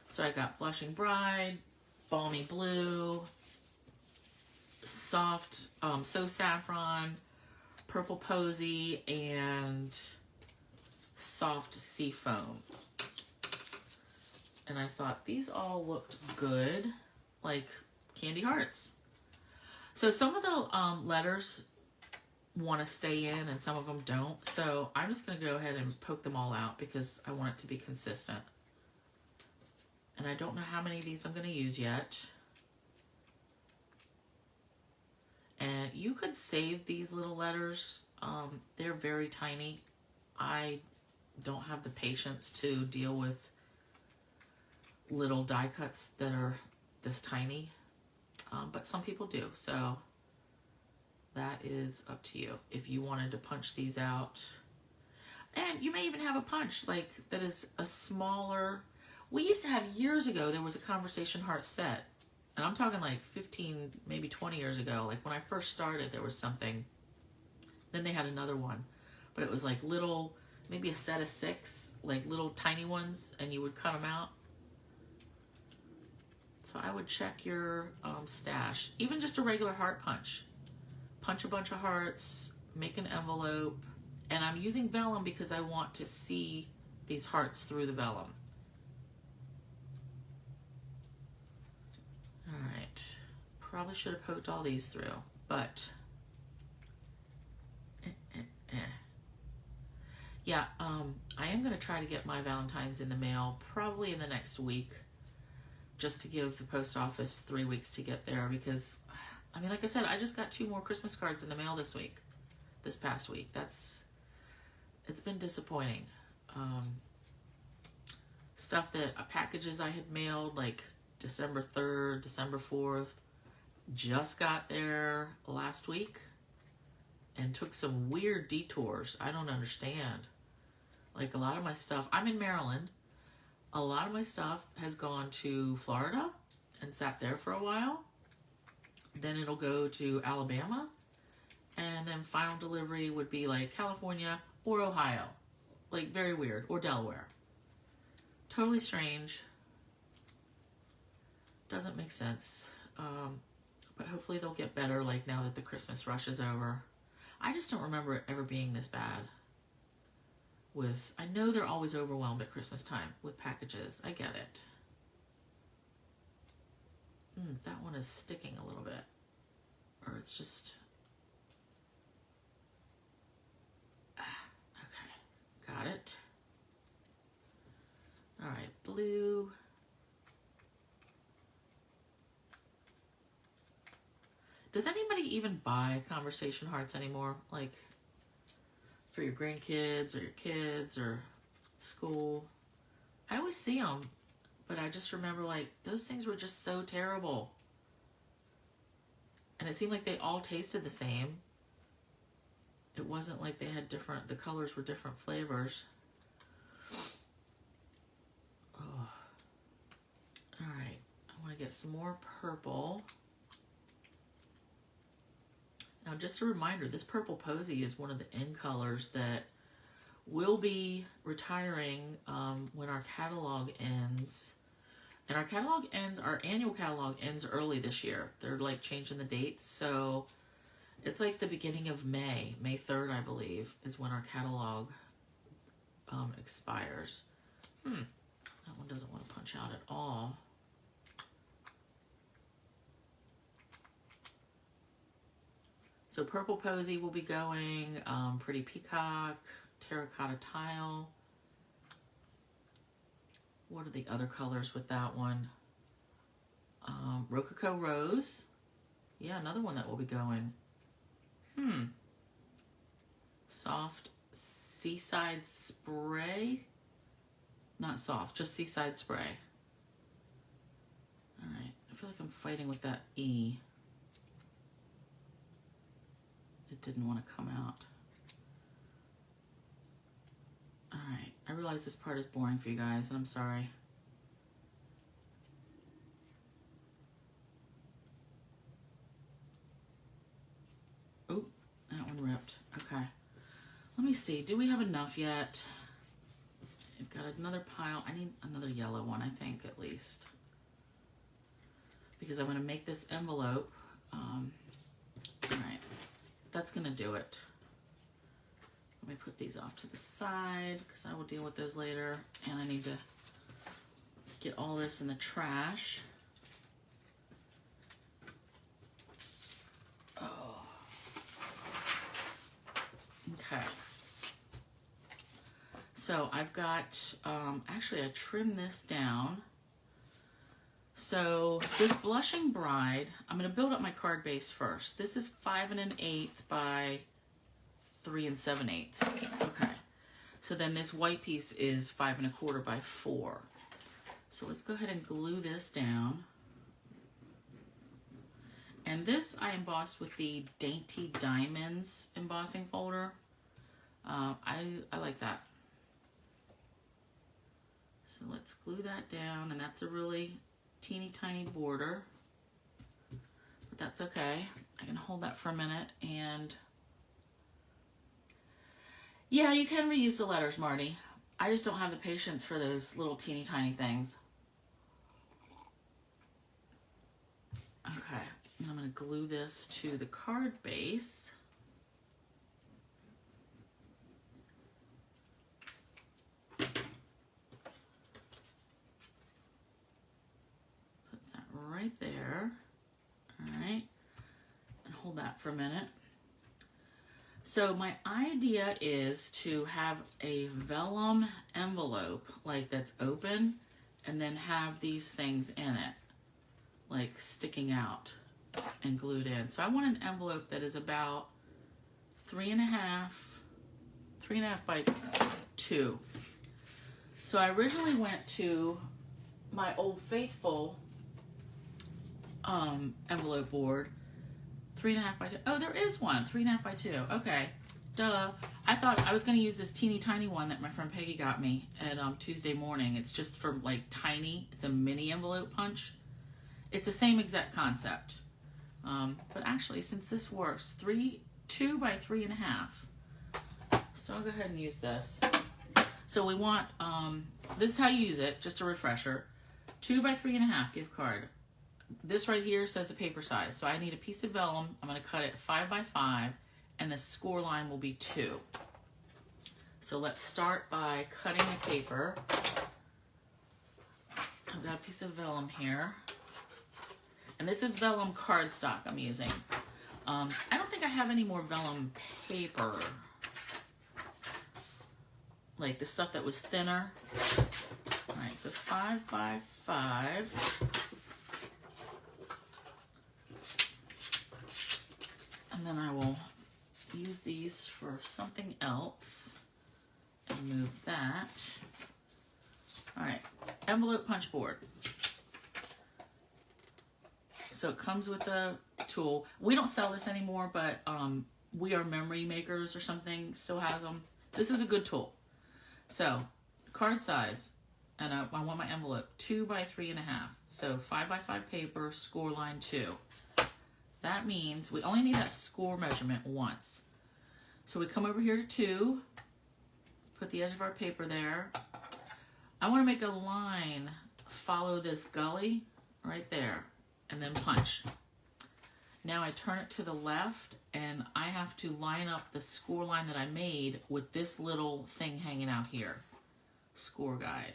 So I got Blushing Bride, Balmy Blue, Soft, So Saffron, Purple Posy, and Soft Sea Foam. And I thought these all looked good, like candy hearts. So some of the letters want to stay in and some of them don't. So I'm just going to go ahead and poke them all out because I want it to be consistent. And I don't know how many of these I'm going to use yet. And you could save these little letters. They're very tiny. I don't have the patience to deal with little die cuts that are this tiny. But some people do. So that is up to you. If you wanted to punch these out. And you may even have a punch like that is a smaller. We used to have years ago, there was a Conversation heart set. And I'm talking like 15, maybe 20 years ago. Like when I first started, there was something. Then they had another one. But it was like little, maybe a set of 6, like little tiny ones. And you would cut them out. So I would check your stash. Even just a regular heart punch. Punch a bunch of hearts. Make an envelope. And I'm using vellum because I want to see these hearts through the vellum. Alright. Probably should have poked all these through. But yeah, I am going to try to get my Valentines in the mail probably in the next week, just to give the post office 3 weeks to get there, because I mean, like I said, I just got 2 more Christmas cards in the mail this past week. It's been disappointing. Stuff that packages I had mailed like December 3rd, December 4th, just got there last week and took some weird detours. I don't understand. Like a lot of my stuff, I'm in Maryland. A lot of my stuff has gone to Florida and sat there for a while. Then it'll go to Alabama. And then final delivery would be like California or Ohio. Like very weird. Or Delaware. Totally strange. Doesn't make sense. But hopefully they'll get better like now that the Christmas rush is over. I just don't remember it ever being this bad with, I know they're always overwhelmed at Christmas time with packages. I get it. That one is sticking a little bit. Or it's just... okay, got it. All right, blue. Does anybody even buy conversation hearts anymore? Like for your grandkids or your kids or school? I always see them, but I just remember like those things were just so terrible. And it seemed like they all tasted the same. It wasn't like they had different, the colors were different flavors. Oh. All right, I want to get some more purple. Now, just a reminder, this purple posy is one of the in colors that will be retiring when our catalog ends. And our catalog ends, our annual catalog ends early this year. They're like changing the dates. So it's like the beginning of May. May 3rd, I believe, is when our catalog expires. That one doesn't want to punch out at all. So purple posy will be going, pretty peacock, terracotta tile. What are the other colors with that one? Rococo rose. Yeah, another one that will be going. Soft seaside spray. Not soft, just seaside spray. All right, I feel like I'm fighting with that E. It didn't want to come out. All right, I realize this part is boring for you guys, and I'm sorry. Oh, that one ripped. Okay. Let me see. Do we have enough yet? I've got another pile. I need another yellow one, I think, at least. Because I'm going to make this envelope. All right. That's going to do it. Let me put these off to the side because I will deal with those later. And I need to get all this in the trash. Oh. Okay. So I've got, actually I trimmed this down. So this Blushing Bride, I'm going to build up my card base first. This is 5 1/8 by 3 7/8. Okay. So then this white piece is 5 1/4 by 4. So let's go ahead and glue this down. And this I embossed with the Dainty Diamonds embossing folder. I like that. So let's glue that down, and that's a really teeny tiny border, but that's okay. I can hold that for a minute. And yeah, you can reuse the letters, Marty. I just don't have the patience for those little teeny tiny things. Okay, and I'm going to glue this to the card base. Right there. All right, and hold that for a minute. So my idea is to have a vellum envelope like that's open, and then have these things in it like sticking out and glued in. So I want an envelope that is about 3.5 by 2. So I originally went to my Old Faithful envelope board, 3.5 by 2. Oh, there is one, 3.5 by 2. Okay, duh. I thought I was going to use this teeny tiny one that my friend Peggy got me at Tuesday morning. It's just for like tiny. It's a mini envelope punch. It's the same exact concept, but actually, since this works, 2 by 3.5. So I'll go ahead and use this. So we want this is how you use it. Just a refresher. 2 by 3.5 gift card. This right here says the paper size. So I need a piece of vellum. I'm going to cut it 5 by 5, and the score line will be 2. So let's start by cutting the paper. I've got a piece of vellum here. And this is vellum cardstock I'm using. I don't think I have any more vellum paper. Like the stuff that was thinner. All right, so 5 by 5. And then I will use these for something else and move that. All right, envelope punch board. So it comes with a tool. We don't sell this anymore, but We Are Memory Makers or something still has them. This is a good tool. So card size, and I want my envelope 2 by 3.5. So 5 by 5 paper, score line 2. That means we only need that score measurement once. So we come over here to 2, put the edge of our paper there. I want to make a line, follow this gully right there, and then punch. Now I turn it to the left, and I have to line up the score line that I made with this little thing hanging out here. Score guide.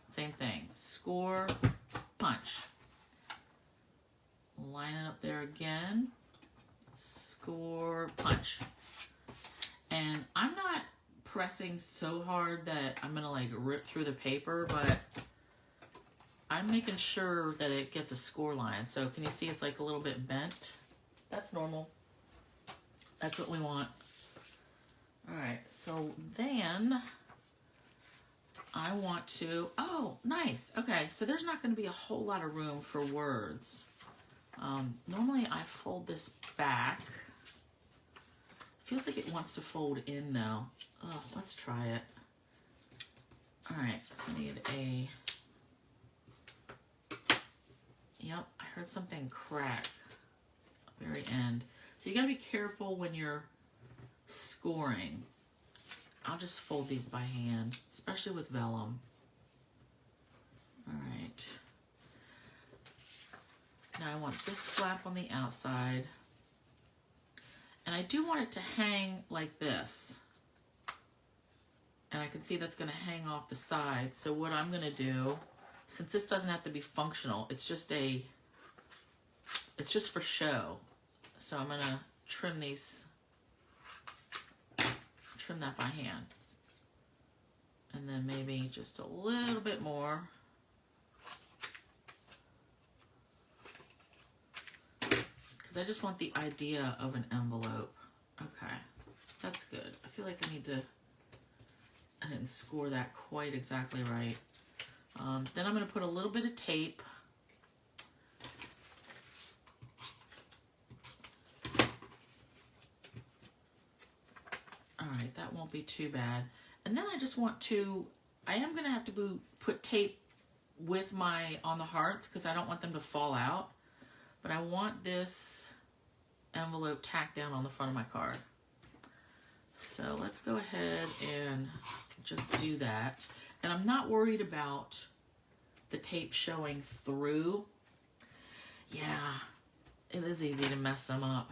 Same thing. Score, punch. Line it up there again. Score, punch. And I'm not pressing so hard that I'm gonna like rip through the paper, but I'm making sure that it gets a score line. So can you see it's like a little bit bent? That's normal. That's what we want. All right, so then I want to, oh, nice. Okay, so there's not gonna be a whole lot of room for words. Normally I fold this back. Feels like it wants to fold in though. Oh, let's try it. All right, so I need a, yep, I heard something crack at the very end. So you gotta be careful when you're scoring. I'll just fold these by hand, especially with vellum. All right. Now I want this flap on the outside. And I do want it to hang like this. And I can see that's gonna hang off the side. So what I'm gonna do, since this doesn't have to be functional, it's just for show. So I'm gonna trim that by hand. And then maybe just a little bit more. I just want the idea of an envelope. Okay, that's good. I feel like I didn't score that quite exactly right. Then I'm gonna put a little bit of tape. All right, that won't be too bad. And then I just want to, I am gonna have to put tape with on the hearts because I don't want them to fall out. But I want this envelope tacked down on the front of my card. So let's go ahead and just do that. And I'm not worried about the tape showing through. Yeah, it is easy to mess them up.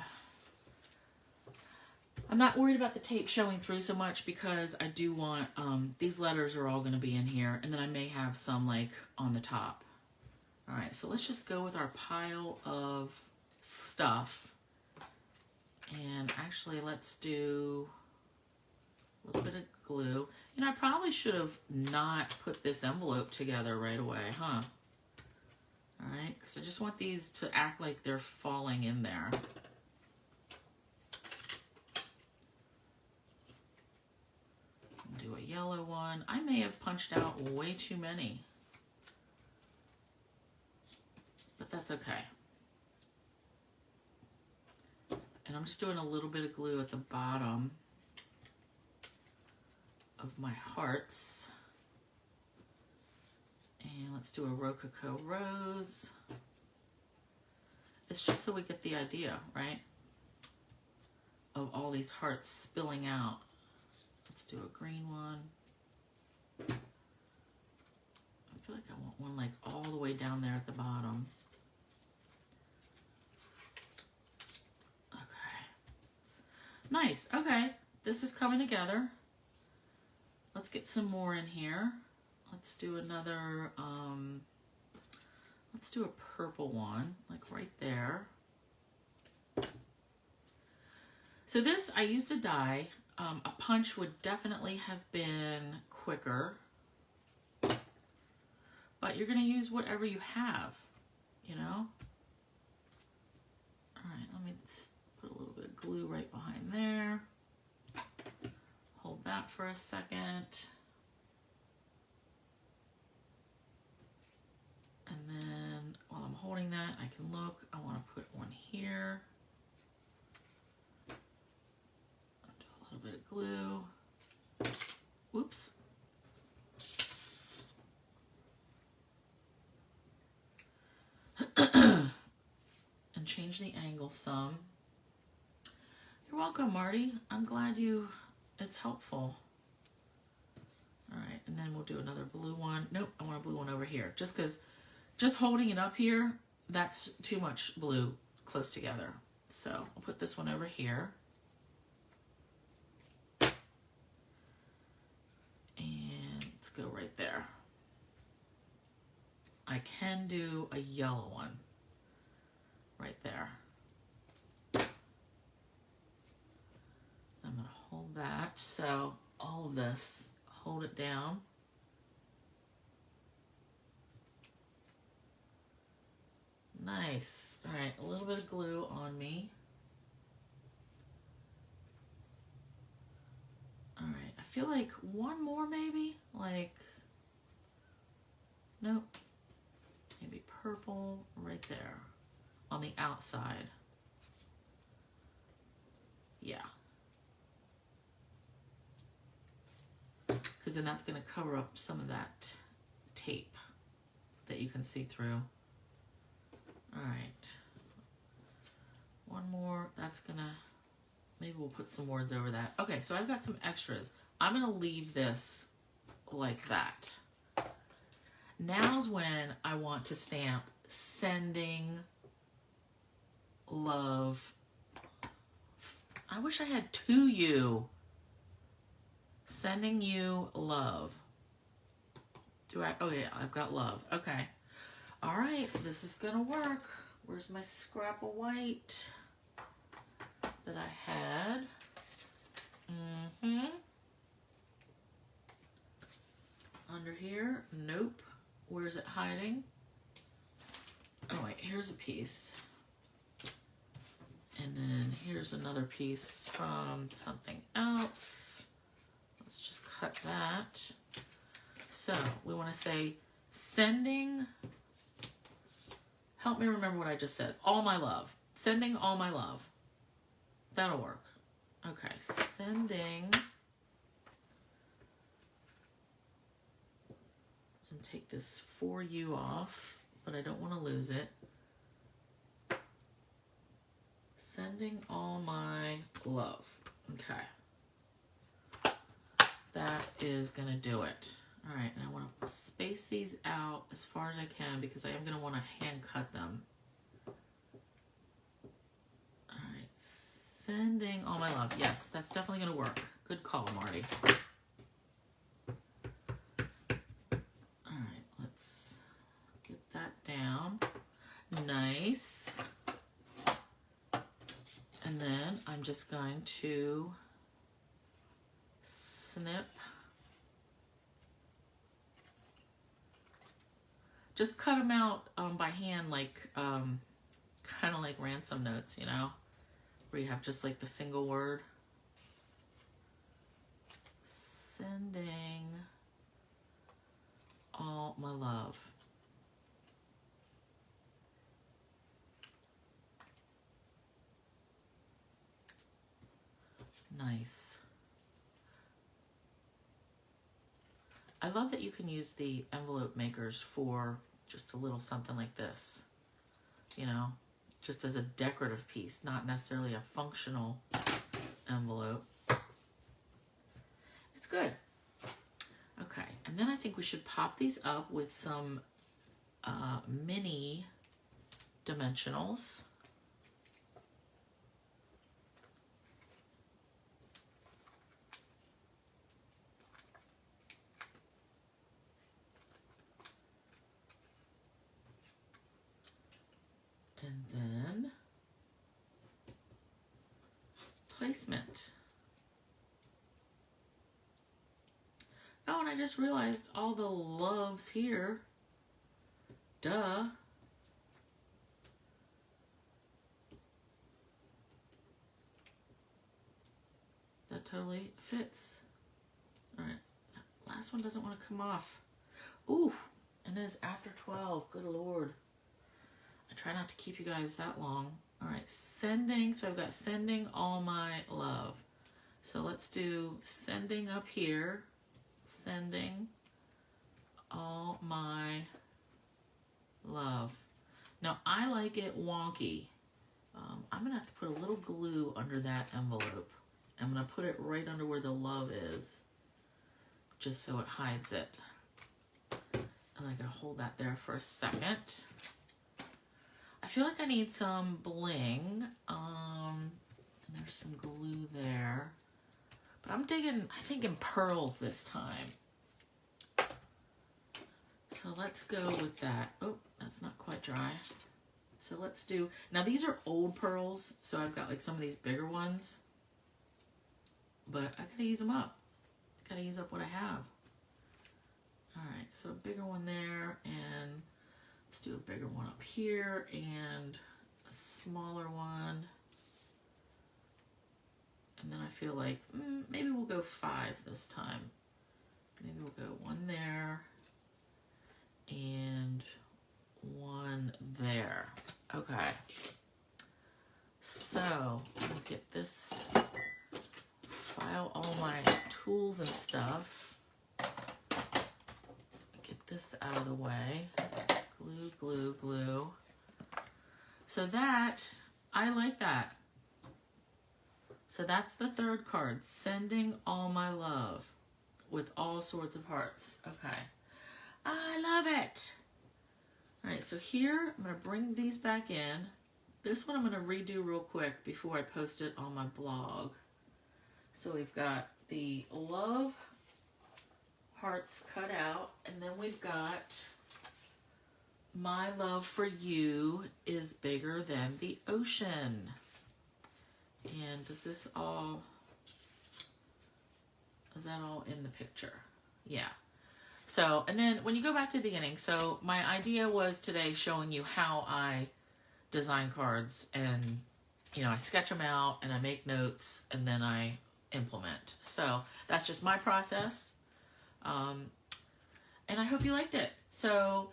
I'm not worried about the tape showing through so much because I do want, these letters are all going to be in here. And then I may have some like on the top. All right, so let's just go with our pile of stuff. And actually, let's do a little bit of glue. You know, I probably should have not put this envelope together right away, huh? All right, because I just want these to act like they're falling in there. Do a yellow one. I may have punched out way too many. But that's okay. And I'm just doing a little bit of glue at the bottom of my hearts. And let's do a Rococo rose. It's just so we get the idea, right? Of all these hearts spilling out. Let's do a green one. I feel like I want one like all the way down there at the bottom. Nice. Okay. This is coming together. let's get some more in here. Let's do another, let's do a purple one, like right there. So this, I used a die. A punch would definitely have been quicker, but you're going to use whatever you have, you know? All right, let me put a little bit of glue right behind there. Hold that for a second. And then while I'm holding that, I can look. I want to put one here. I'll do a little bit of glue. Whoops. And change the angle some. You're welcome, Marty. I'm glad it's helpful. All right, and then we'll do another blue one. Nope, I want a blue one over here. Just because, just holding it up here, that's too much blue close together. So I'll put this one over here. And let's go right there. I can do a yellow one right there. I'm going to hold that. So all of this, hold it down. Nice. All right, a little bit of glue on me. All right, I feel like one more maybe, like, nope. Maybe purple right there on the outside. Yeah. Because then that's going to cover up some of that tape that you can see through. All right. One more. That's going to, maybe we'll put some words over that. Okay, so I've got some extras. I'm going to leave this like that. Now's when I want to stamp sending love. I wish I had to you. Sending you love. Do I? Oh yeah, I've got love. Okay. All right, this is gonna work. Where's my scrap of white that I had? Under here? Nope. Where's it hiding? Oh wait, here's a piece. And then here's another piece from something else. Let's just cut that. So we want to say sending, help me remember what I just said. All my love. Sending all my love. That'll work. Okay, sending. And take this for you off, but I don't want to lose it. Sending all my love. Okay. That is going to do it. All right, and I want to space these out as far as I can because I am going to want to hand cut them. All right, sending all my love. Yes, that's definitely going to work. Good call, Marty. All right, let's get that down. Nice. And then I'm just going to snip. Just cut them out by hand, like kind of like ransom notes, you know, where you have just like the single word. Sending all my love. Nice. I love that you can use the envelope makers for just a little something like this, you know, just as a decorative piece, not necessarily a functional envelope. It's good. Okay, and then I think we should pop these up with some mini dimensionals. placement. Oh, and I just realized all the loves here. Duh. That totally fits. All right, last one doesn't want to come off. Ooh, and it is after 12. Good Lord. I try not to keep you guys that long. All right, sending. So I've got sending all my love. So let's do sending up here. Sending all my love. Now I like it wonky. I'm gonna have to put a little glue under that envelope. I'm gonna put it right under where the love is, just so it hides it. And I'm gonna hold that there for a second. I feel like I need some bling. And there's some glue there. But I'm digging, I think, in pearls this time. So let's go with that. Oh, that's not quite dry. So let's do, now these are old pearls, so I've got like some of these bigger ones. But I gotta use them up. I gotta use up what I have. Alright, so a bigger one there, and let's do a bigger one up here, and a smaller one. And then I feel like maybe we'll go 5 this time. Maybe we'll go 1 there and 1 there. Okay. So let me get this, file all my tools and stuff. Get this out of the way. Glue, glue, glue. So that, I like that. So that's the third card, sending all my love with all sorts of hearts. Okay, I love it. All right, so here I'm gonna bring these back in. This one I'm gonna redo real quick before I post it on my blog. So we've got the love hearts cut out, and then we've got my love for you is bigger than the ocean. And does this all, is that all in the picture? Yeah. So, and then when you go back to the beginning, so my idea was today showing you how I design cards, and, you know, I sketch them out and I make notes and then I implement. So that's just my process. And I hope you liked it. So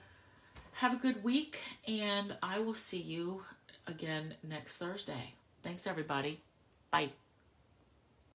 have a good week, and I will see you again next Thursday. Thanks, everybody. Bye.